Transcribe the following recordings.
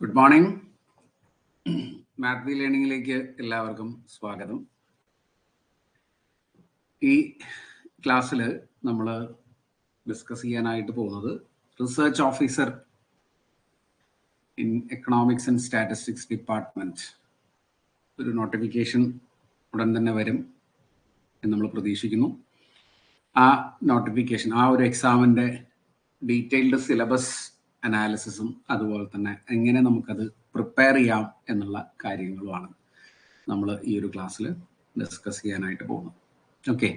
Good morning. Math ലേണിംഗിലേക്ക് എല്ലാവർക്കും സ്വാഗതം. ഈ ക്ലാസ്സിൽ നമ്മൾ ഡിസ്കസ് ചെയ്യാനായിട്ട് പോകുന്നത് research officer in economics and statistics department ഒരു നോട്ടിഫിക്കേഷൻ ഉടൻ തന്നെ വരും എന്ന് നമ്മൾ പ്രതീക്ഷിക്കുന്നു. ആ നോട്ടിഫിക്കേഷൻ, ആ ഒരു എക്സാമിൻ്റെ ഡീറ്റെയിൽഡ് സിലബസ് അനാലിസിസും അതുപോലെ തന്നെ എങ്ങനെ നമുക്കത് പ്രിപ്പയർ ചെയ്യാം എന്നുള്ള കാര്യങ്ങളുമാണ് നമ്മൾ ഈ ഒരു ക്ലാസ്സിൽ ഡിസ്കസ് ചെയ്യാനായിട്ട് പോകുന്നത്. Okay,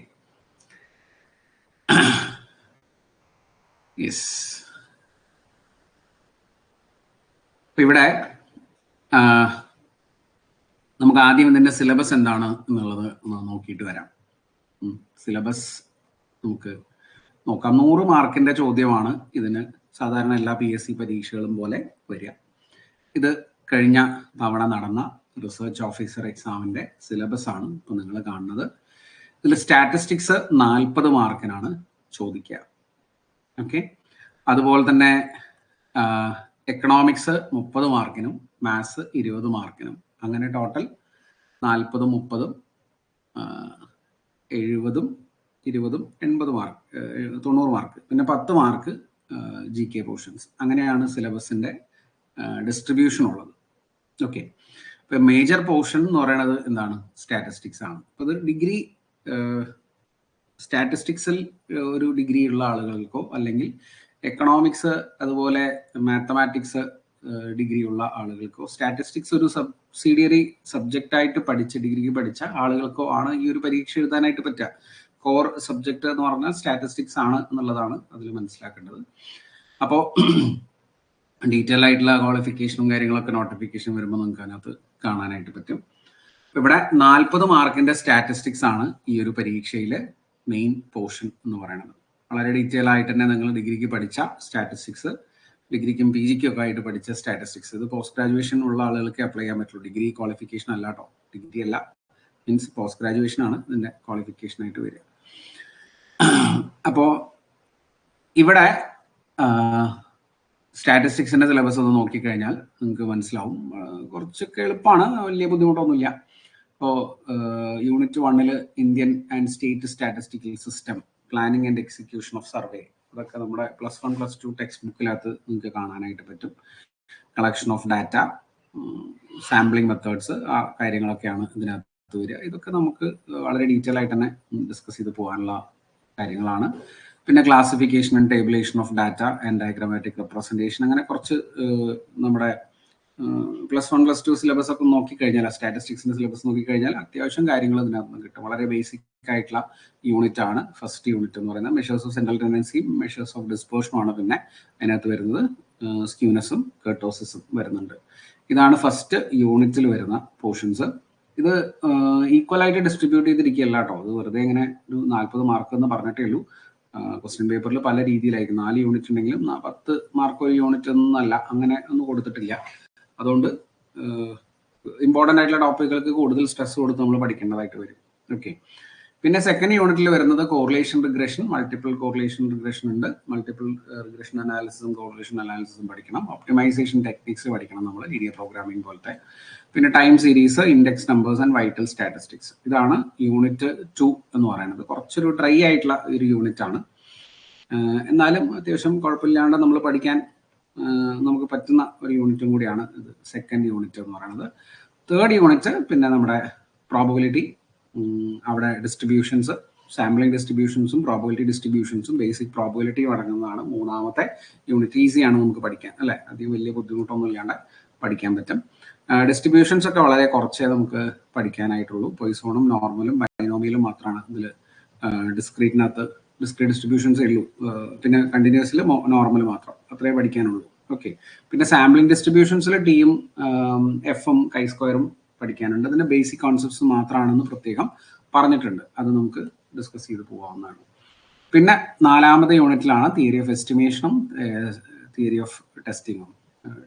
yes. ഇവിടെ നമുക്ക് ആദ്യം ഇതിൻ്റെ സിലബസ് എന്താണ് എന്നുള്ളത് നോക്കിയിട്ട് വരാം. സിലബസ് നമുക്ക് നോക്കാം. 100 മാർക്കിൻ്റെ ചോദ്യമാണ് ഇതിന് സാധാരണ എല്ലാ PSC പരീക്ഷകളും പോലെ വരിക. ഇത് കഴിഞ്ഞ തവണ നടന്ന റിസർച്ച് ഓഫീസർ എക്സാമിൻ്റെ സിലബസ് ആണ് ഇപ്പോൾ നിങ്ങൾ കാണുന്നത്. ഇതിൽ സ്റ്റാറ്റിസ്റ്റിക്സ് 40 മാർക്കിനാണ് ചോദിക്കുക. ഓക്കെ, അതുപോലെ തന്നെ എക്കണോമിക്സ് 30 മാർക്കിനും മാത്സ് 20 മാർക്കിനും, അങ്ങനെ ടോട്ടൽ 40, 30, 70, 20, 80 മാർക്ക്, 90 മാർക്ക്. പിന്നെ 10 മാർക്ക് GK പോർഷൻസ്. അങ്ങനെയാണ് സിലബസിൻ്റെ ഡിസ്ട്രിബ്യൂഷൻ ഉള്ളത്. ഓക്കെ, ഇപ്പം മേജർ പോർഷൻ എന്ന് പറയുന്നത് എന്താണ്? സ്റ്റാറ്റിസ്റ്റിക്സ് ആണ്. അപ്പോൾ ഇത് ഡിഗ്രി സ്റ്റാറ്റിസ്റ്റിക്സിൽ ഒരു ഡിഗ്രി ഉള്ള ആളുകൾക്കോ അല്ലെങ്കിൽ എക്കണോമിക്സ് അതുപോലെ മാത്തമാറ്റിക്സ് ഡിഗ്രി ഉള്ള ആളുകൾക്കോ, സ്റ്റാറ്റിസ്റ്റിക്സ് ഒരു സബ്സിഡിയറി സബ്ജക്റ്റായിട്ട് ഡിഗ്രിക്ക് പഠിച്ച ആളുകൾക്കോ ആണ് ഈ ഒരു പരീക്ഷ എഴുതാനായിട്ട് പറ്റുക. കോർ സബ്ജക്റ്റ് എന്ന് പറഞ്ഞാൽ സ്റ്റാറ്റിസ്റ്റിക്സ് ആണ് എന്നുള്ളതാണ് അതിൽ മനസ്സിലാക്കേണ്ടത്. അപ്പോൾ ഡീറ്റെയിൽ ആയിട്ടുള്ള ക്വാളിഫിക്കേഷനും കാര്യങ്ങളൊക്കെ നോട്ടിഫിക്കേഷൻ വരുമ്പോൾ നമുക്ക് അതിനകത്ത് കാണാനായിട്ട് പറ്റും. ഇവിടെ 40 മാർക്കിന്റെ സ്റ്റാറ്റിസ്റ്റിക്സ് ആണ് ഈ ഒരു പരീക്ഷയിലെ മെയിൻ പോർഷൻ എന്ന് പറയുന്നത്. വളരെ ഡീറ്റെയിൽ ആയിട്ട് തന്നെ നിങ്ങൾ ഡിഗ്രിക്ക് പഠിച്ച സ്റ്റാറ്റിസ്റ്റിക്സ്, ഡിഗ്രിക്കും PGക്കും ഒക്കെ ആയിട്ട് പഠിച്ച സ്റ്റാറ്റിസ്റ്റിക്സ്, ഇത് പോസ്റ്റ് ഗ്രാജുവേഷൻ ഉള്ള ആളുകൾക്ക് അപ്ലൈ ചെയ്യാൻ പറ്റുള്ളൂ. ഡിഗ്രി ക്വാളിഫിക്കേഷൻ അല്ല കേട്ടോ, ഡിഗ്രി അല്ല, മീൻസ് പോസ്റ്റ് ഗ്രാജുവേഷൻ ആണ് ഇതിൻ്റെ ക്വാളിഫിക്കേഷൻ ആയിട്ട് വരിക. അപ്പോൾ ഇവിടെ സ്റ്റാറ്റിസ്റ്റിക്സിൻ്റെ സിലബസ് ഒന്ന് നോക്കിക്കഴിഞ്ഞാൽ നിങ്ങൾക്ക് മനസ്സിലാവും. കുറച്ചൊക്കെ എളുപ്പമാണ്, വലിയ ബുദ്ധിമുട്ടൊന്നുമില്ല. ഇപ്പോൾ unit 1 Indian and state statistical system, planning and execution of survey, അതൊക്കെ നമ്മുടെ +1, +2 ടെക്സ്റ്റ് ബുക്കിനകത്ത് നിങ്ങൾക്ക് കാണാനായിട്ട് പറ്റും. Collection of data, sampling methods, ആ കാര്യങ്ങളൊക്കെയാണ് ഇതിനകത്ത് വരിക. ഇതൊക്കെ നമുക്ക് വളരെ ഡീറ്റെയിൽ ആയിട്ട് തന്നെ ഡിസ്കസ് ചെയ്ത് പോകാനുള്ള കാര്യങ്ങളാണ്. പിന്നെ classification and tabulation of data and diagrammatic representation, അങ്ങനെ കുറച്ച് നമ്മുടെ +1, +2 സിലബസ് ഒക്കെ നോക്കിക്കഴിഞ്ഞാൽ, സ്റ്റാറ്റിസ്റ്റിക്സിൻ്റെ സിലബസ് നോക്കിക്കഴിഞ്ഞാൽ അത്യാവശ്യം കാര്യങ്ങൾ ഇതിനകത്ത് നിന്ന് കിട്ടും. വളരെ ബേസിക് ആയിട്ടുള്ള യൂണിറ്റ് ആണ് ഫസ്റ്റ് യൂണിറ്റ് എന്ന് പറയുന്നത്. മെഷേഴ്സ് ഓഫ് സെൻട്രൽ ടെൻഡൻസിയും മെഷേഴ്സ് ഓഫ് ഡിസ്പേർഷനുമാണ് പിന്നെ അതിനകത്ത് വരുന്നത്. സ്ക്യൂനസും കർട്ടോസിസും വരുന്നുണ്ട്. ഇതാണ് ഫസ്റ്റ് യൂണിറ്റിൽ വരുന്ന പോർഷൻസ്. ഇത് ഈക്വൽ ആയിട്ട് ഡിസ്ട്രിബ്യൂട്ട് ചെയ്തിരിക്കുകയല്ല കേട്ടോ, ഇത് വെറുതെ ഇങ്ങനെ ഒരു 40 മാർക്ക് എന്ന് പറഞ്ഞിട്ടേ ഉള്ളൂ. ക്വസ്റ്റ്യൻ പേപ്പറിൽ പല രീതിയിലായിരിക്കും. 4 യൂണിറ്റ് ഉണ്ടെങ്കിലും 10 മാർക്ക് ഒരു യൂണിറ്റ് ഒന്നല്ല, അങ്ങനെ ഒന്നും കൊടുത്തിട്ടില്ല. അതുകൊണ്ട് ഇമ്പോർട്ടൻ്റ് ആയിട്ടുള്ള ടോപ്പിക്കുകൾക്ക് കൂടുതൽ സ്ട്രെസ് കൊടുത്ത് നമ്മൾ പഠിക്കേണ്ടതായിട്ട് വരും. ഓക്കെ, പിന്നെ സെക്കൻഡ് യൂണിറ്റിൽ വരുന്നത് correlation regression, multiple correlation regression ഉണ്ട്. മൾട്ടിപ്പിൾ റിഗ്രഷൻ അനാലിസിസും കോറിലേഷൻ അനാലിസിസും പഠിക്കണം. ഒപ്റ്റിമൈസേഷൻ ടെക്നിക്സ് പഠിക്കണം നമ്മൾ, ലീനിയർ പ്രോഗ്രാമിംഗ് പോലത്തെ. പിന്നെ time series, index numbers and vital statistics. ഇതാണ് യൂണിറ്റ് 2 എന്ന് പറയുന്നത്. കുറച്ചൊരു ഡ്രൈ ആയിട്ടുള്ള ഒരു യൂണിറ്റ് ആണ്, എന്നാലും അത്യാവശ്യം കുഴപ്പമില്ലാണ്ട് നമ്മൾ പഠിക്കാൻ നമുക്ക് പറ്റുന്ന ഒരു യൂണിറ്റും കൂടിയാണ് ഇത് സെക്കൻഡ് യൂണിറ്റ് എന്ന് പറയുന്നത്. തേർഡ് യൂണിറ്റ് പിന്നെ നമ്മുടെ പ്രോബബിലിറ്റി, അവിടെ ഡിസ്ട്രിബ്യൂഷൻസ്, സാമ്പിളിംഗ് ഡിസ്ട്രിബ്യൂഷൻസും പ്രോബബിലിറ്റി ഡിസ്ട്രിബ്യൂഷൻസും ബേസിക് പ്രോബബിലിറ്റിയും അടങ്ങുന്നതാണ് മൂന്നാമത്തെ യൂണിറ്റ്. ഈസിയാണ് നമുക്ക് പഠിക്കാൻ, അല്ലേ? അധികം വലിയ ബുദ്ധിമുട്ടൊന്നും ഇല്ലാണ്ട് പഠിക്കാൻ പറ്റും. ഡിസ്ട്രിബ്യൂഷൻസ് ഒക്കെ വളരെ കുറച്ചേ നമുക്ക് പഠിക്കാനായിട്ടുള്ളൂ. പോയിസോണും നോർമലും ബൈനോമിയലും മാത്രമാണ് ഇതിൽ ഡിസ്ക്രീറ്റ് ഡിസ്ട്രിബ്യൂഷൻസേ ഉള്ളൂ. പിന്നെ കണ്ടിന്യൂസിൽ നോർമൽ മാത്രം, അത്രേ പഠിക്കാനുള്ളൂ. ഓക്കെ, പിന്നെ സാമ്പിളിംഗ് ഡിസ്ട്രിബ്യൂഷൻസിൽ ടിയും എഫും കൈ സ്ക്വയറും പഠിക്കാനുണ്ട്. അതിൻ്റെ ബേസിക് കോൺസെപ്റ്റ്സ് മാത്രമാണെന്ന് പ്രത്യേകം പറഞ്ഞിട്ടുണ്ട്. അത് നമുക്ക് ഡിസ്കസ് ചെയ്ത് പോകാവുന്നതാണ്. പിന്നെ 4ാമത്തെ യൂണിറ്റിലാണ് തിയറി ഓഫ് എസ്റ്റിമേഷനും തിയറി ഓഫ് ടെസ്റ്റിങ്ങും.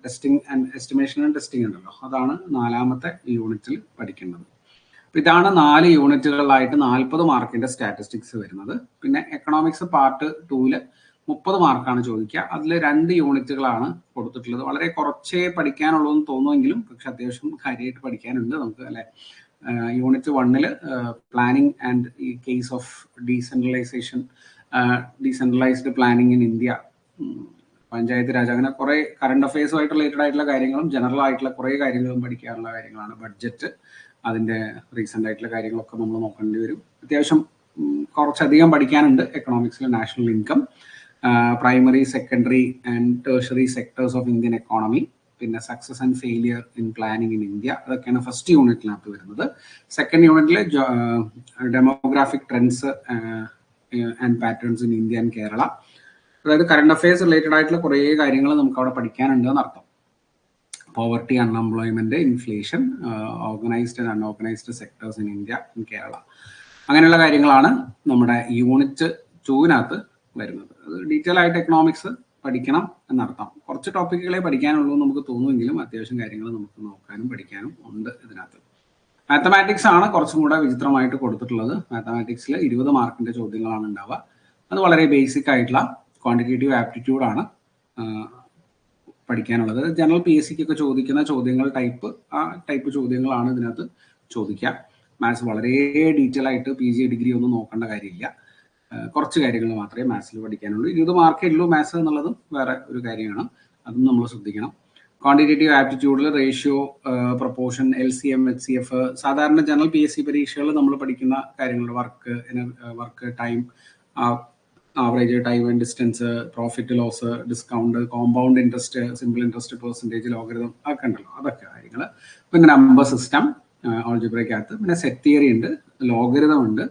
Testing and estimation and testing ഉണ്ടല്ലോ, അതാണ് 4ാമത്തെ യൂണിറ്റിൽ പഠിക്കേണ്ടത്. ഇതാണ് 4 യൂണിറ്റുകളിലായിട്ട് 40 മാർക്കിന്റെ സ്റ്റാറ്റിസ്റ്റിക്സ് വരുന്നത്. പിന്നെ എക്കണോമിക്സ് പാർട്ട് 2 30 മാർക്കാണ് ചോദിക്കുക. അതിൽ 2 യൂണിറ്റുകളാണ് കൊടുത്തിട്ടുള്ളത്. വളരെ കുറച്ചേ പഠിക്കാനുള്ളൂ എന്ന് തോന്നുമെങ്കിലും പക്ഷെ അത്യാവശ്യം കാര്യമായിട്ട് പഠിക്കാനുണ്ട് നമുക്ക് അല്ലെ. യൂണിറ്റ് 1 പ്ലാനിങ് ആൻഡ് ഈ case of decentralised planning in India, panchayat Raj, അങ്ങനെ കുറെ കറണ്ട് അഫയേഴ്സുമായിട്ട് റിലേറ്റഡ് ആയിട്ടുള്ള കാര്യങ്ങളും ജനറൽ ആയിട്ടുള്ള കുറെ കാര്യങ്ങളും പഠിക്കാനുള്ള കാര്യങ്ങളാണ്. ബഡ്ജറ്റ്, അതിന്റെ റീസെന്റ് ആയിട്ടുള്ള കാര്യങ്ങളൊക്കെ നമ്മൾ നോക്കേണ്ടി വരും. അത്യാവശ്യം കുറച്ചധികം പഠിക്കാനുണ്ട്. എക്കണോമിക്സിൽ national income, primary, secondary and tertiary sectors of Indian economy, പിന്നെ success and failure in planning in India, അതൊക്കെയാണ് ഫസ്റ്റ് യൂണിറ്റിനകത്ത് വരുന്നത്. സെക്കൻഡ് യൂണിറ്റിൽ demographic trends and patterns in India and Kerala, അതായത് കറണ്ട് അഫയേഴ്സ് റിലേറ്റഡ് ആയിട്ടുള്ള കുറേ കാര്യങ്ങൾ നമുക്ക് അവിടെ പഠിക്കാനുണ്ട് എന്നർത്ഥം. Poverty, unemployment, inflation, organised and unorganised sectors in India and Kerala, അങ്ങനെയുള്ള കാര്യങ്ങളാണ് നമ്മുടെ യൂണിറ്റ് 2വിനകത്ത് വരുന്നത്. അത് ഡീറ്റെയിൽ ആയിട്ട് എക്കണോമിക്സ് പഠിക്കണം എന്നർത്ഥം. കുറച്ച് ടോപ്പിക്കുകളെ പഠിക്കാനുള്ളൂ നമുക്ക് തോന്നുമെങ്കിലും അത്യാവശ്യം കാര്യങ്ങൾ നമുക്ക് നോക്കാനും പഠിക്കാനും ഉണ്ട് ഇതിനകത്ത്. മാത്തമാറ്റിക്സ് ആണ് കുറച്ചും കൂടെ വിചിത്രമായിട്ട് കൊടുത്തിട്ടുള്ളത്. മാത്തമാറ്റിക്സിൽ 20 മാർക്കിന്റെ ചോദ്യങ്ങളാണ് ഉണ്ടാവുക. അത് വളരെ ബേസിക് ആയിട്ടുള്ള ക്വാണ്ടിറ്റേറ്റീവ് ആപ്റ്റിറ്റ്യൂഡ് ആണ് പഠിക്കാനുള്ളത്. ജനറൽ PSC ഒക്കെ ചോദിക്കുന്ന ചോദ്യങ്ങൾ ആ ടൈപ്പ് ചോദ്യങ്ങളാണ് ഇതിനകത്ത് ചോദിക്കുക. മാത്സ് വളരെ ഡീറ്റെയിൽ ആയിട്ട് PG ഡിഗ്രി ഒന്നും നോക്കേണ്ട കാര്യമില്ല. കുറച്ച് കാര്യങ്ങൾ മാത്രമേ മാത്സിൽ പഠിക്കാനുള്ളൂ. 20 മാർക്കേ ഉള്ളൂ മാത്സ് എന്നുള്ളതും വേറെ ഒരു കാര്യമാണ്, അതും നമ്മൾ ശ്രദ്ധിക്കണം. ക്വാണ്ടിറ്റേറ്റീവ് ആപ്റ്റിറ്റ്യൂഡിൽ റേഷ്യോ, പ്രൊപ്പോർഷൻ, LCM, HCF, സാധാരണ ജനറൽ PSC പരീക്ഷകൾ നമ്മൾ പഠിക്കുന്ന കാര്യങ്ങൾ, work time, average time and distance, profit loss, discount, compound interest, simple interest, percentage, logarithm, ഒക്കെ ഉണ്ടല്ലോ, അതൊക്കെ കാര്യങ്ങൾ. പിന്നെ നമ്പർ സിസ്റ്റം ആൾജിബ്രയ്ക്കകത്ത്, പിന്നെ സെറ്റ് തിയറി ഉണ്ട്, ലോഗരിതം ഉണ്ട്,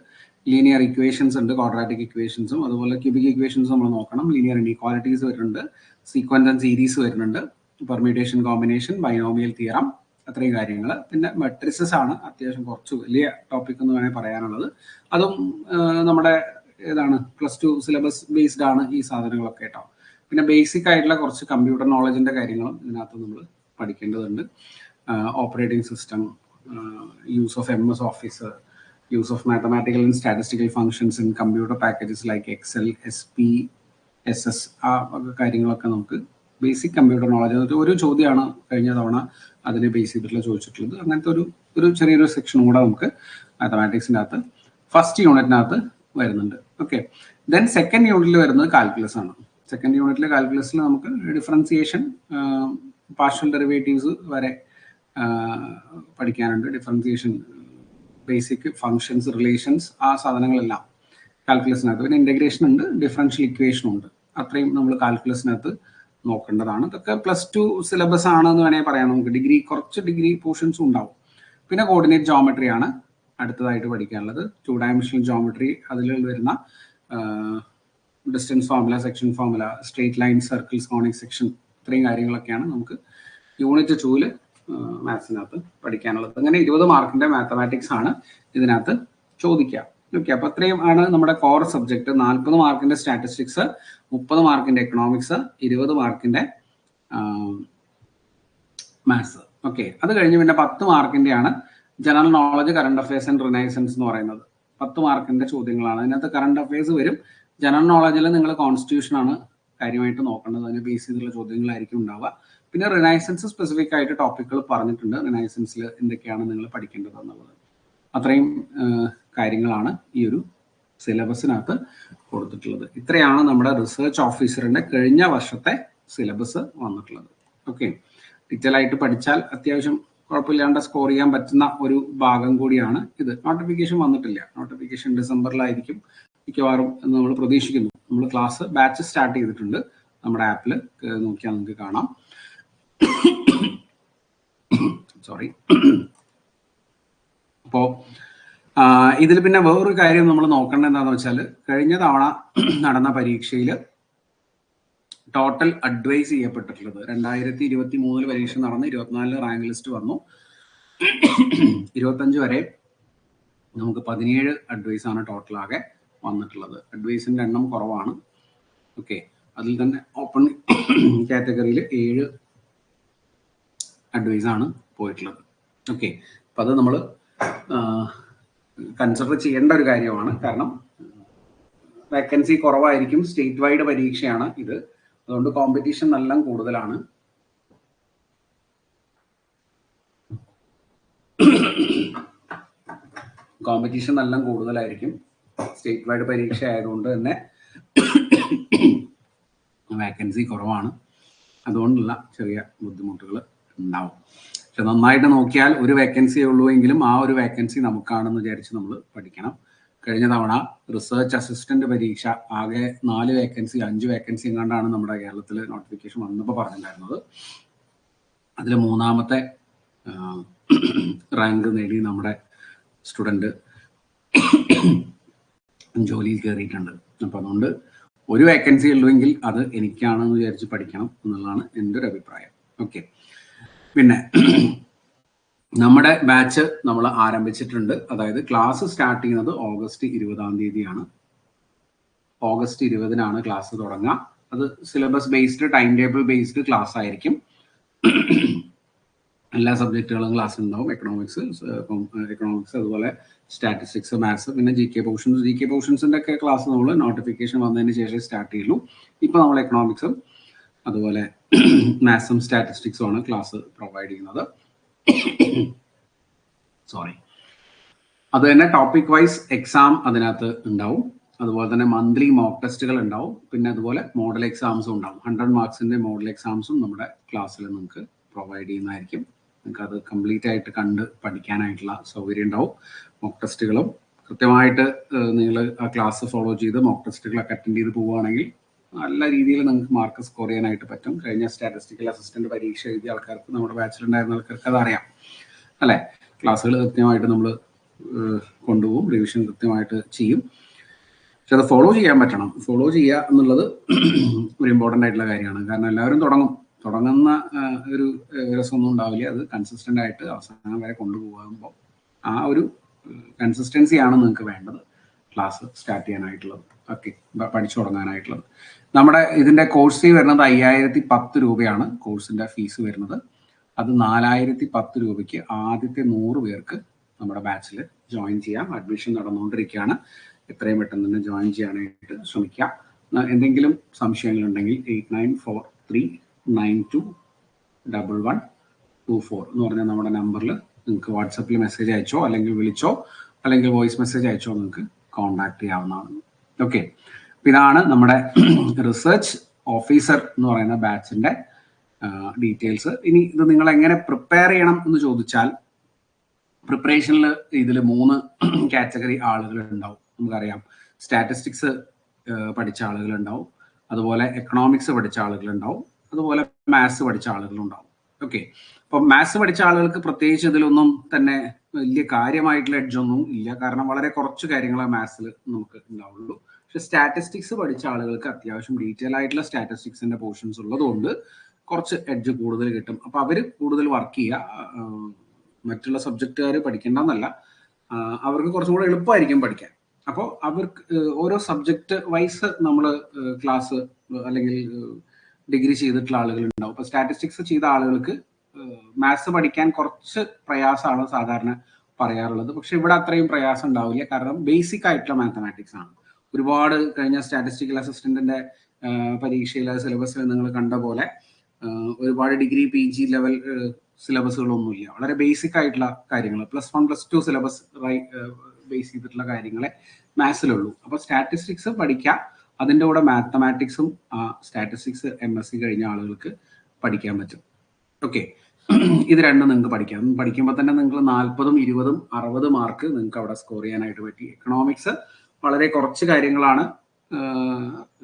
ലീനിയർ ഇക്വേഷൻസ് ഉണ്ട്, ക്വാഡ്രാറ്റിക് ഇക്വേഷൻസും അതുപോലെ ക്യൂബിക് ഇക്വേഷൻസും നമ്മൾ നോക്കണം. ലീനിയർ ഇനീക്വാലിറ്റീസ് വരുന്നുണ്ട്, സീക്വൻസ് ആൻഡ് സീരീസ് വരുന്നുണ്ട്, പെർമ്യൂട്ടേഷൻ, കോമ്പിനേഷൻ, ബൈനോമിയൽ തിയറം, അത്രയും കാര്യങ്ങൾ. പിന്നെ മെട്രിസസ് ആണ് അത്യാവശ്യം കുറച്ച് വലിയ ടോപ്പിക് എന്ന് വേണമെങ്കിൽ പറയാനുള്ളത്. അതും നമ്മുടെ +2 സിലബസ് ബേസ്ഡ് ആണ് ഈ സാധനങ്ങളൊക്കെ കേട്ടോ. പിന്നെ ബേസിക് ആയിട്ടുള്ള കുറച്ച് കമ്പ്യൂട്ടർ നോളജിന്റെ കാര്യങ്ങളും ഇതിനകത്ത് നമ്മൾ പഠിക്കേണ്ടതുണ്ട്. Operating system, use of MS office, use of mathematical and statistical functions in computer packages like Excel, SPSS, ആ കാര്യങ്ങളൊക്കെ നമുക്ക് ബേസിക് കമ്പ്യൂട്ടർ നോളജ്. ഒരു ചോദ്യമാണ് കഴിഞ്ഞ തവണ അതിനെ ബേസ് ചെയ്തിട്ടുള്ള ചോദിച്ചിട്ടുള്ളത്. അങ്ങനത്തെ ഒരു ചെറിയൊരു സെക്ഷനും കൂടെ നമുക്ക് മാത്തമാറ്റിക്സിൻ്റെ അകത്ത് ഫസ്റ്റ് യൂണിറ്റിനകത്ത് വരുന്നുണ്ട്. ഓക്കെ, ദെൻ സെക്കൻഡ് യൂണിറ്റിൽ വരുന്നത് കാൽക്കുലസ് ആണ്. സെക്കൻഡ് യൂണിറ്റിലെ കാൽക്കുലസിൽ നമുക്ക് ഡിഫറൻസിയേഷൻ, പാർഷ്യൽ ഡെറിവേറ്റീവ്സ് വരെ പഠിക്കാനുണ്ട്. ഡിഫറൻസിയേഷൻ, ബേസിക് ഫങ്ഷൻസ്, റിലേഷൻസ്, ആ സാധനങ്ങളെല്ലാം കാൽക്കുലസിനകത്ത്. പിന്നെ ഇന്റഗ്രേഷൻ ഉണ്ട്, ഡിഫറൻഷ്യൽ ഇക്വേഷൻ ഉണ്ട്. അത്രയും നമ്മൾ കാൽക്കുലസിനകത്ത് നോക്കേണ്ടതാണ്. ഇതൊക്കെ +2 സിലബസ് ആണെന്ന് വേണമെങ്കിൽ പറയാം. നമുക്ക് കുറച്ച് ഡിഗ്രി പോർഷൻസും ഉണ്ടാവും. പിന്നെ കോർഡിനേറ്റ് ജോമെട്രി ആണ് അടുത്തതായിട്ട് പഠിക്കാനുള്ളത്. 2 ഡയമെൻഷണൽ ജോമെട്രി, അതിൽ വരുന്ന distance formula, section formula, straight line, circles, conic section, ഇത്രയും കാര്യങ്ങളൊക്കെയാണ് നമുക്ക് യൂണിറ്റ് 2 മാത്സിനകത്ത് പഠിക്കാനുള്ളത്. അങ്ങനെ 20 മാർക്കിന്റെ മാത്തമാറ്റിക്സ് ആണ് ഇതിനകത്ത് ചോദിക്കുക. ഓക്കെ, അപ്പൊ അത്രയും ആണ് നമ്മുടെ കോർ സബ്ജക്ട്. 40 മാർക്കിന്റെ സ്റ്റാറ്റിസ്റ്റിക്സ്, 30 മാർക്കിന്റെ എക്കണോമിക്സ്, 20 മാർക്കിന്റെ മാത്സ്. ഓക്കെ, അത് കഴിഞ്ഞ് പിന്നെ 10 മാർക്കിന്റെ ആണ് general knowledge, current affairs and renaissance എന്ന് പറയുന്നത്. 10 മാർക്കിന്റെ ചോദ്യങ്ങളാണ് അതിനകത്ത്. കറണ്ട് അഫയേഴ്സ് വരും. ജനറൽ നോളജിൽ നിങ്ങൾ കോൺസ്റ്റിറ്റ്യൂഷൻ ആണ് കാര്യമായിട്ട് നോക്കേണ്ടത്. അതിന് ബേസ് ചെയ്തിട്ടുള്ള ചോദ്യങ്ങളായിരിക്കും ഉണ്ടാവുക. പിന്നെ റിനൈസൻസ് സ്പെസിഫിക് ആയിട്ട് ടോപ്പിക്കുകൾ പറഞ്ഞിട്ടുണ്ട്. റിനൈസൻസിൽ എന്തൊക്കെയാണ് നിങ്ങൾ പഠിക്കേണ്ടത് എന്നുള്ളത്. അത്രയും കാര്യങ്ങളാണ് ഈ ഒരു സിലബസിനകത്ത് കൊടുത്തിട്ടുള്ളത്. ഇത്രയാണ് നമ്മുടെ റിസർച്ച് ഓഫീസറിന്റെ കഴിഞ്ഞ വർഷത്തെ സിലബസ് വന്നിട്ടുള്ളത്. ഓക്കെ, ഡീറ്റെയിൽ ആയിട്ട് പഠിച്ചാൽ അത്യാവശ്യം കുഴപ്പമില്ലാണ്ട് സ്കോർ ചെയ്യാൻ പറ്റുന്ന ഒരു ഭാഗം കൂടിയാണ് ഇത്. നോട്ടിഫിക്കേഷൻ വന്നിട്ടില്ല. നോട്ടിഫിക്കേഷൻ ഡിസംബറിലായിരിക്കും മിക്കവാറും എന്ന് നമ്മൾ പ്രതീക്ഷിക്കുന്നു. നമ്മൾ ക്ലാസ് ബാച്ച് സ്റ്റാർട്ട് ചെയ്തിട്ടുണ്ട്. നമ്മുടെ ആപ്പിൽ നോക്കിയാൽ നിങ്ങൾക്ക് കാണാം. സോറി. അപ്പോൾ ഇതിൽ പിന്നെ വേറൊരു കാര്യം നമ്മൾ നോക്കേണ്ടത് എന്താണെന്ന് വെച്ചാൽ, കഴിഞ്ഞ തവണ നടന്ന പരീക്ഷയിൽ ടോട്ടൽ അഡ്വൈസ് ചെയ്യപ്പെട്ടിട്ടുള്ളത് 2023 പരീക്ഷ നടന്ന് 24 റാങ്ക് ലിസ്റ്റ് വന്നു. 25 വരെ നമുക്ക് 17 അഡ്വൈസ് ആണ് ടോട്ടൽ ആകെ വന്നിട്ടുള്ളത്. അഡ്വൈസിന്റെ എണ്ണം കുറവാണ്. ഓക്കെ, അതിൽ തന്നെ ഓപ്പൺ കാറ്റഗറിയിൽ 7 അഡ്വൈസ് ആണ് പോയിട്ടുള്ളത്. ഓക്കെ, അപ്പം അത് നമ്മൾ കൺസിഡർ ചെയ്യേണ്ട ഒരു കാര്യമാണ്. കാരണം വേക്കൻസി കുറവായിരിക്കും. സ്റ്റേറ്റ് വൈഡ് പരീക്ഷയാണ് ഇത്, അതുകൊണ്ട് കോമ്പറ്റീഷൻ നല്ല കൂടുതലാണ്. കോമ്പറ്റീഷൻ നല്ല കൂടുതലായിരിക്കും. സ്റ്റേറ്റ് വൈഡ് പരീക്ഷ ആയതുകൊണ്ട് തന്നെ വേക്കൻസി കുറവാണ്. അതുകൊണ്ടുള്ള ചെറിയ ബുദ്ധിമുട്ടുകൾ ഉണ്ടാവും. പക്ഷെ നന്നായിട്ട് നോക്കിയാൽ ഒരു വേക്കൻസിയേ ഉള്ളൂ എങ്കിലും ആ ഒരു വേക്കൻസി നമുക്കാണെന്ന് വിചാരിച്ച് നമ്മൾ പഠിക്കണം. കഴിഞ്ഞ തവണ റിസർച്ച് അസിസ്റ്റന്റ് പരീക്ഷ ആകെ 4 വേക്കൻസി 5 വേക്കൻസി എങ്ങാണ്ടാണ് നമ്മുടെ കേരളത്തിൽ നോട്ടിഫിക്കേഷൻ വന്നപ്പോൾ പറഞ്ഞിട്ടുണ്ടായിരുന്നത്. അതിൽ 3ാമത്തെ റാങ്ക് നേടി നമ്മുടെ സ്റ്റുഡൻറ് ജോലിയിൽ കയറിയിട്ടുണ്ട്. അപ്പം അതുകൊണ്ട് ഒരു വേക്കൻസി ഉള്ളുവെങ്കിൽ അത് എനിക്കാണെന്ന് വിചാരിച്ച് പഠിക്കണം എന്നുള്ളതാണ് എൻ്റെ ഒരു അഭിപ്രായം. ഓക്കെ, പിന്നെ നമ്മുടെ ബാച്ച് നമ്മൾ ആരംഭിച്ചിട്ടുണ്ട്. അതായത് ക്ലാസ് സ്റ്റാർട്ട് ചെയ്യുന്നത് ഓഗസ്റ്റ് 20-ാം തീയതിയാണ്. ഓഗസ്റ്റ് 20-നാണ് ക്ലാസ് തുടങ്ങുക. അത് syllabus based, time table based class ആയിരിക്കും. എല്ലാ സബ്ജക്റ്റുകളും ക്ലാസ് ഉണ്ടാവും. എക്കണോമിക്സ് അതുപോലെ സ്റ്റാറ്റിസ്റ്റിക്സ്, മാത്സ്, പിന്നെ ജി കെ പോർഷൻസിന്റെ ഒക്കെ ക്ലാസ് നമ്മൾ നോട്ടിഫിക്കേഷൻ വന്നതിന് ശേഷം സ്റ്റാർട്ട് ചെയ്യുള്ളൂ. ഇപ്പൊ നമ്മൾ എക്കണോമിക്സും അതുപോലെ മാത്സും സ്റ്റാറ്റിസ്റ്റിക്സും ആണ് ക്ലാസ് പ്രൊവൈഡ് ചെയ്യുന്നത്. സോറി. അത് തന്നെ ടോപ്പിക് വൈസ് എക്സാം അതിനകത്ത് ഉണ്ടാവും. അതുപോലെ തന്നെ മന്ത്ലി മോക്ക് ടെസ്റ്റുകൾ ഉണ്ടാവും. പിന്നെ അതുപോലെ മോഡൽ എക്സാംസും ഉണ്ടാവും. 100 മാർക്സിന്റെ മോഡൽ എക്സാംസും നമ്മുടെ ക്ലാസ്സിൽ നിങ്ങൾക്ക് പ്രൊവൈഡ് ചെയ്യുന്നതായിരിക്കും. നിങ്ങൾക്ക് അത് കംപ്ലീറ്റ് ആയിട്ട് കണ്ട് പഠിക്കാനായിട്ടുള്ള സൗകര്യം ഉണ്ടാവും. മോക്ക് ടെസ്റ്റുകളും കൃത്യമായിട്ട് നിങ്ങൾ ആ ക്ലാസ് ഫോളോ ചെയ്ത് മോക്ക് ടെസ്റ്റുകളൊക്കെ അറ്റൻഡ് ചെയ്ത് പോവുകയാണെങ്കിൽ നല്ല രീതിയിൽ നിങ്ങൾക്ക് മാർക്ക് സ്കോർ ചെയ്യാനായിട്ട് പറ്റും. കഴിഞ്ഞ സ്റ്റാറ്റിസ്റ്റിക്കൽ അസിസ്റ്റന്റ് പരീക്ഷ എഴുതിയ ആൾക്കാർക്ക്, നമ്മുടെ ബാച്ചിലുണ്ടായിരുന്ന ആൾക്കാർക്ക് അതറിയാം അല്ലേ. ക്ലാസ്സുകൾ കൃത്യമായിട്ട് നമ്മൾ കൊണ്ടുപോകും, റിവിഷൻ കൃത്യമായിട്ട് ചെയ്യും. പക്ഷെ അത് ഫോളോ ചെയ്യാൻ പറ്റണം. ഫോളോ ചെയ്യുക എന്നുള്ളത് ഒരു ഇമ്പോർട്ടൻ്റ് ആയിട്ടുള്ള കാര്യമാണ്. കാരണം എല്ലാവരും തുടങ്ങുന്ന ഒരു രസമൊന്നും ഉണ്ടാവില്ല. അത് കൺസിസ്റ്റൻ്റ് ആയിട്ട് അവസാനം വരെ കൊണ്ടുപോകുമ്പോൾ ആ ഒരു കൺസിസ്റ്റൻസിയാണ് നിങ്ങൾക്ക് വേണ്ടത് ക്ലാസ് സ്റ്റാർട്ട് ചെയ്യാനായിട്ടുള്ളത്. ഓക്കെ, പഠിച്ചു തുടങ്ങാനായിട്ടുള്ളത്. നമ്മുടെ ഇതിൻ്റെ കോഴ്സ് ഫീ വരുന്നത് 5010 രൂപയാണ് കോഴ്സിൻ്റെ ഫീസ് വരുന്നത്. അത് 4010 രൂപയ്ക്ക് ആദ്യത്തെ 100 പേർക്ക് നമ്മുടെ ബാച്ചിൽ ജോയിൻ ചെയ്യാം. അഡ്മിഷൻ നടന്നുകൊണ്ടിരിക്കുകയാണ്. എത്രയും പെട്ടെന്ന് തന്നെ ജോയിൻ ചെയ്യാനായിട്ട് ശ്രമിക്കുക. എന്തെങ്കിലും സംശയങ്ങളുണ്ടെങ്കിൽ 8943921124 എന്ന് പറഞ്ഞാൽ നമ്മുടെ നമ്പറിൽ നിങ്ങൾക്ക് വാട്സപ്പിൽ മെസ്സേജ് അയച്ചോ അല്ലെങ്കിൽ വിളിച്ചോ അല്ലെങ്കിൽ വോയിസ് മെസ്സേജ് അയച്ചോ നിങ്ങൾക്ക് കോൺടാക്ട് ചെയ്യാവുന്നതാണ്. ഓക്കെ, ഇതാണ് നമ്മുടെ റിസർച്ച് ഓഫീസർ എന്ന് പറയുന്ന ബാച്ചിന്റെ ഡീറ്റെയിൽസ്. ഇനി ഇത് നിങ്ങൾ എങ്ങനെ പ്രിപ്പയർ ചെയ്യണം എന്ന് ചോദിച്ചാൽ, പ്രിപ്പറേഷനിൽ ഇതിൽ 3 കാറ്റഗറി ആളുകൾ ഉണ്ടാവും. നമുക്കറിയാം, സ്റ്റാറ്റിസ്റ്റിക്സ് പഠിച്ച ആളുകളുണ്ടാവും, അതുപോലെ എക്കണോമിക്സ് പഠിച്ച ആളുകളുണ്ടാവും, അതുപോലെ മാത്സ് പഠിച്ച ആളുകളുണ്ടാവും. ഓക്കെ, അപ്പം മാത്സ് പഠിച്ച ആളുകൾക്ക് പ്രത്യേകിച്ച് ഇതിലൊന്നും തന്നെ വലിയ കാര്യമായിട്ടുള്ള എഡ്ജൊന്നും ഇല്ല. കാരണം വളരെ കുറച്ച് കാര്യങ്ങളെ മാത്സിൽ നമുക്ക് ഉണ്ടാവുള്ളൂ. പക്ഷെ സ്റ്റാറ്റിസ്റ്റിക്സ് പഠിച്ച ആളുകൾക്ക് അത്യാവശ്യം ഡീറ്റെയിൽ ആയിട്ടുള്ള സ്റ്റാറ്റിസ്റ്റിക്സിന്റെ പോർഷൻസ് ഉള്ളതുകൊണ്ട് കുറച്ച് എഡ്ജ് കൂടുതൽ കിട്ടും. അപ്പൊ അവര് കൂടുതൽ വർക്ക് ചെയ്യുക. മറ്റുള്ള സബ്ജക്റ്റുകാർ പഠിക്കേണ്ടെന്നല്ല, അവർക്ക് കുറച്ചും കൂടെ എളുപ്പമായിരിക്കും പഠിക്കാൻ. അപ്പോൾ അവർക്ക് ഓരോ സബ്ജക്റ്റ് വൈസ് നമ്മൾ ക്ലാസ് അല്ലെങ്കിൽ ഡിഗ്രി ചെയ്തിട്ടുള്ള ആളുകൾ ഉണ്ടാവും. ഇപ്പൊ സ്റ്റാറ്റിസ്റ്റിക്സ് ചെയ്ത ആളുകൾക്ക് മാത്സ് പഠിക്കാൻ കുറച്ച് പ്രയാസമാണ് സാധാരണ പറയാറുള്ളത്. പക്ഷെ ഇവിടെ അത്രയും പ്രയാസം ഉണ്ടാവില്ല. കാരണം ബേസിക് ആയിട്ടുള്ള മാത്തമാറ്റിക്സ് ആണ്. ഒരുപാട് കഴിഞ്ഞ സ്റ്റാറ്റിസ്റ്റിക്കൽ അസിസ്റ്റന്റിന്റെ പരീക്ഷയിലെ സിലബസിൽ നിങ്ങൾ കണ്ട പോലെ ഒരുപാട് ഡിഗ്രി PG ലെവൽ സിലബസുകളൊന്നുമില്ല. വളരെ ബേസിക് ആയിട്ടുള്ള കാര്യങ്ങൾ, +1 +2 സിലബസ് ബേസ് ചെയ്തിട്ടുള്ള കാര്യങ്ങളെ മാത്സിലുള്ളൂ. അപ്പൊ സ്റ്റാറ്റിസ്റ്റിക്സ് പഠിക്കാം. അതിൻ്റെ കൂടെ മാത്തമാറ്റിക്സും സ്റ്റാറ്റിസ്റ്റിക്സ് MSc കഴിഞ്ഞ ആളുകൾക്ക് പഠിക്കാൻ പറ്റും. ഓക്കെ, ഇത് രണ്ടും നിങ്ങൾക്ക് പഠിക്കാം. പഠിക്കുമ്പോൾ തന്നെ നിങ്ങൾ 40, 20, 60 മാർക്ക് നിങ്ങൾക്ക് അവിടെ സ്കോർ ചെയ്യാനായിട്ട് പറ്റി. എക്കണോമിക്സ് വളരെ കുറച്ച് കാര്യങ്ങളാണ്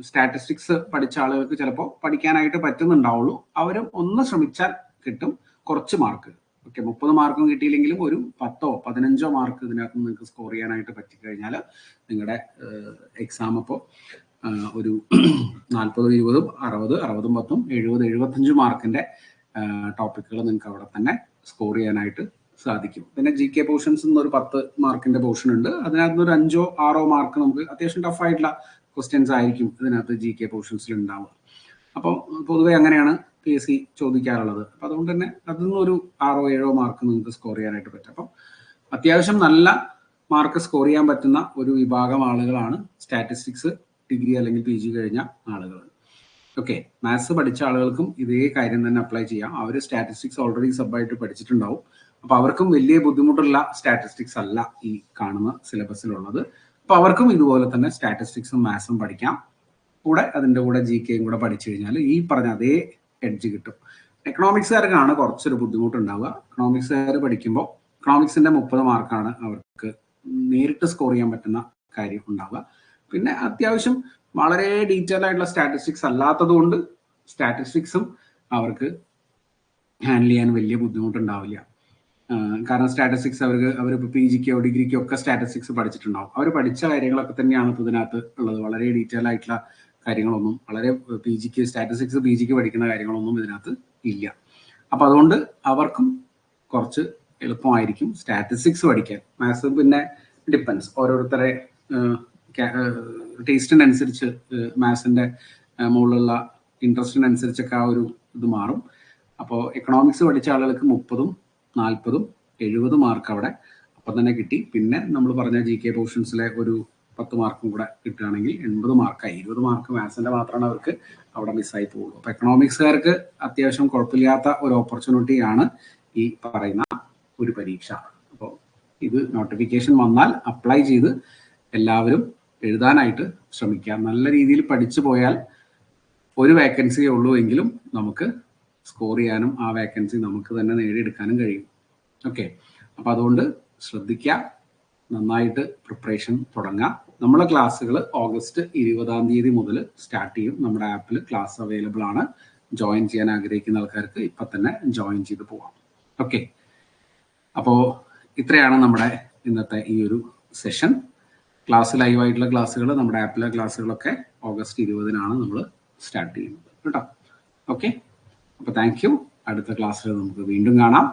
സ്റ്റാറ്റിസ്റ്റിക്സ് പഠിച്ച ആളുകൾക്ക് ചിലപ്പോൾ പഠിക്കാനായിട്ട് പറ്റുന്നുണ്ടാവുള്ളൂ. അവരും ഒന്ന് ശ്രമിച്ചാൽ കിട്ടും കുറച്ച് മാർക്ക്. ഓക്കെ, 30 മാർക്കും കിട്ടിയില്ലെങ്കിലും ഒരു 10ഓ 15ഓ മാർക്ക് ഇതിനകത്ത് നിങ്ങൾക്ക് സ്കോർ ചെയ്യാനായിട്ട് പറ്റിക്കഴിഞ്ഞാൽ നിങ്ങളുടെ എക്സാം അപ്പോൾ ഒരു 40, 20, 60, 60, 10, 70, 75 മാർക്കിന്റെ ടോപ്പിക്കുകൾ നിങ്ങൾക്ക് അവിടെ തന്നെ സ്കോർ ചെയ്യാനായിട്ട് സാധിക്കും. പിന്നെ GK പോർഷൻസ് എന്നൊരു 10 മാർക്കിന്റെ പോർഷൻ ഉണ്ട്. അതിനകത്ത് ഒരു 5ഓ 6ഓ മാർക്ക് നമുക്ക് അത്യാവശ്യം ടഫായിട്ടുള്ള ക്വസ്റ്റ്യൻസ് ആയിരിക്കും ഇതിനകത്ത് GK പോർഷൻസിൽ ഉണ്ടാവുക. അപ്പോൾ പൊതുവെ അങ്ങനെയാണ് PSC ചോദിക്കാറുള്ളത്. അപ്പം അതുകൊണ്ട് തന്നെ അതിൽ നിന്നൊരു 6ഓ 7ഓ മാർക്ക് നിങ്ങൾക്ക് സ്കോർ ചെയ്യാനായിട്ട് പറ്റും. അപ്പം അത്യാവശ്യം നല്ല മാർക്ക് സ്കോർ ചെയ്യാൻ പറ്റുന്ന ഒരു വിഭാഗം ആളുകളാണ് സ്റ്റാറ്റിസ്റ്റിക്സ് ഡിഗ്രി അല്ലെങ്കിൽ PG കഴിഞ്ഞ ആളുകൾ. ഓക്കെ, മാത്സ് പഠിച്ച ആളുകൾക്കും ഇതേ കാര്യം തന്നെ അപ്ലൈ ചെയ്യാം. അവർ സ്റ്റാറ്റിസ്റ്റിക്സ് ഓൾറെഡി സബായിട്ട് പഠിച്ചിട്ടുണ്ടാവും. അപ്പൊ അവർക്കും വലിയ ബുദ്ധിമുട്ടുള്ള സ്റ്റാറ്റിസ്റ്റിക്സ് അല്ല ഈ കാണുന്ന സിലബസിലുള്ളത്. അപ്പൊ അവർക്കും ഇതുപോലെ തന്നെ സ്റ്റാറ്റിസ്റ്റിക്സും മാത്സും പഠിക്കാം. കൂടെ അതിൻ്റെ കൂടെ GK കൂടെ പഠിച്ചു കഴിഞ്ഞാൽ ഈ പറഞ്ഞ അതേ എഡ്ജ് കിട്ടും. എക്കണോമിക്സുകാർക്കാണ് കുറച്ചൊരു ബുദ്ധിമുട്ടുണ്ടാവുക. എക്കണോമിക്സുകാർ പഠിക്കുമ്പോൾ എക്കണോമിക്സിന്റെ 30 മാർക്കാണ് അവർക്ക് നേരിട്ട് സ്കോർ ചെയ്യാൻ പറ്റുന്ന കാര്യം ഉണ്ടാവുക. പിന്നെ അത്യാവശ്യം വളരെ ഡീറ്റെയിൽ ആയിട്ടുള്ള സ്റ്റാറ്റിസ്റ്റിക്സ് അല്ലാത്തത് കൊണ്ട് സ്റ്റാറ്റിസ്റ്റിക്സും അവർക്ക് ഹാൻഡിൽ ചെയ്യാൻ വലിയ ബുദ്ധിമുട്ടുണ്ടാവില്ല. കാരണം സ്റ്റാറ്റിസ്റ്റിക്സ് അവരിപ്പോൾ PGക്കോ ഡിഗ്രിക്കോ ഒക്കെ സ്റ്റാറ്റിസ്റ്റിക്സ് പഠിച്ചിട്ടുണ്ടാവും. അവർ പഠിച്ച കാര്യങ്ങളൊക്കെ തന്നെയാണ് ഇപ്പോൾ ഇതിനകത്ത് ഉള്ളത്. വളരെ ഡീറ്റെയിൽ ആയിട്ടുള്ള കാര്യങ്ങളൊന്നും, വളരെ സ്റ്റാറ്റിസ്റ്റിക്സ് PGക്ക് പഠിക്കുന്ന കാര്യങ്ങളൊന്നും ഇതിനകത്ത് ഇല്ല. അപ്പൊ അതുകൊണ്ട് അവർക്കും കുറച്ച് എളുപ്പമായിരിക്കും സ്റ്റാറ്റിസ്റ്റിക്സ് പഠിക്കാൻ. മാത്സ് പിന്നെ ഡിപ്പെൻസ്, ഓരോരുത്തരെ ടേസ്റ്റിനനുസരിച്ച് മാത്സിന്റെ മുകളിലുള്ള ഇൻട്രസ്റ്റിനനുസരിച്ചൊക്കെ ആ ഒരു ഇത് മാറും. അപ്പോൾ എക്കണോമിക്സ് പഠിച്ച ആളുകൾക്ക് 30, 40, 70 മാർക്ക് അവിടെ അപ്പം തന്നെ കിട്ടി. പിന്നെ നമ്മൾ പറഞ്ഞ GK പോർഷൻസിലെ ഒരു 10 മാർക്കും കൂടെ കിട്ടുകയാണെങ്കിൽ 80 മാർക്കായി. 20 മാർക്ക് മാത്സിന്റെ മാത്രമാണ് അവർക്ക് അവിടെ മിസ്സായി പോകുള്ളൂ. അപ്പൊ എക്കണോമിക്സുകാർക്ക് അത്യാവശ്യം കുഴപ്പമില്ലാത്ത ഒരു ഓപ്പർച്യൂണിറ്റിയാണ് ഈ പറയുന്ന ഒരു പരീക്ഷ. അപ്പോൾ ഇത് നോട്ടിഫിക്കേഷൻ വന്നാൽ അപ്ലൈ ചെയ്ത് എല്ലാവരും എഴുതാനായിട്ട് ശ്രമിക്കാം. നല്ല രീതിയിൽ പഠിച്ചു പോയാൽ ഒരു വേക്കൻസിയേ ഉള്ളൂ എങ്കിലും നമുക്ക് സ്കോർ ചെയ്യാനും ആ വേക്കൻസി നമുക്ക് തന്നെ നേടിയെടുക്കാനും കഴിയും. ഓക്കെ, അപ്പൊ അതുകൊണ്ട് ശ്രദ്ധിക്കുക, നന്നായിട്ട് പ്രിപ്പറേഷൻ തുടങ്ങാം. നമ്മളെ ക്ലാസ്സുകൾ ഓഗസ്റ്റ് 20-ാം തീയതി മുതൽ സ്റ്റാർട്ട് ചെയ്യും. നമ്മുടെ ആപ്പിൽ ക്ലാസ് അവൈലബിൾ ആണ്. ജോയിൻ ചെയ്യാൻ ആഗ്രഹിക്കുന്ന ആൾക്കാർക്ക് ഇപ്പൊ തന്നെ ജോയിൻ ചെയ്ത് പോവാം. ഓക്കെ, അപ്പോൾ ഇത്രയാണ് നമ്മുടെ ഇന്നത്തെ ഈ ഒരു സെഷൻ. ക്ലാസ് ലൈവായിട്ടുള്ള ക്ലാസ്സുകൾ, നമ്മുടെ ആപ്പിലെ ക്ലാസ്സുകളൊക്കെ ഓഗസ്റ്റ് 20-നാണ് നമ്മൾ സ്റ്റാർട്ട് ചെയ്യുന്നത് കേട്ടോ. ഓക്കെ, അപ്പോൾ താങ്ക് യു. അടുത്ത ക്ലാസ്സിൽ നമുക്ക് വീണ്ടും കാണാം.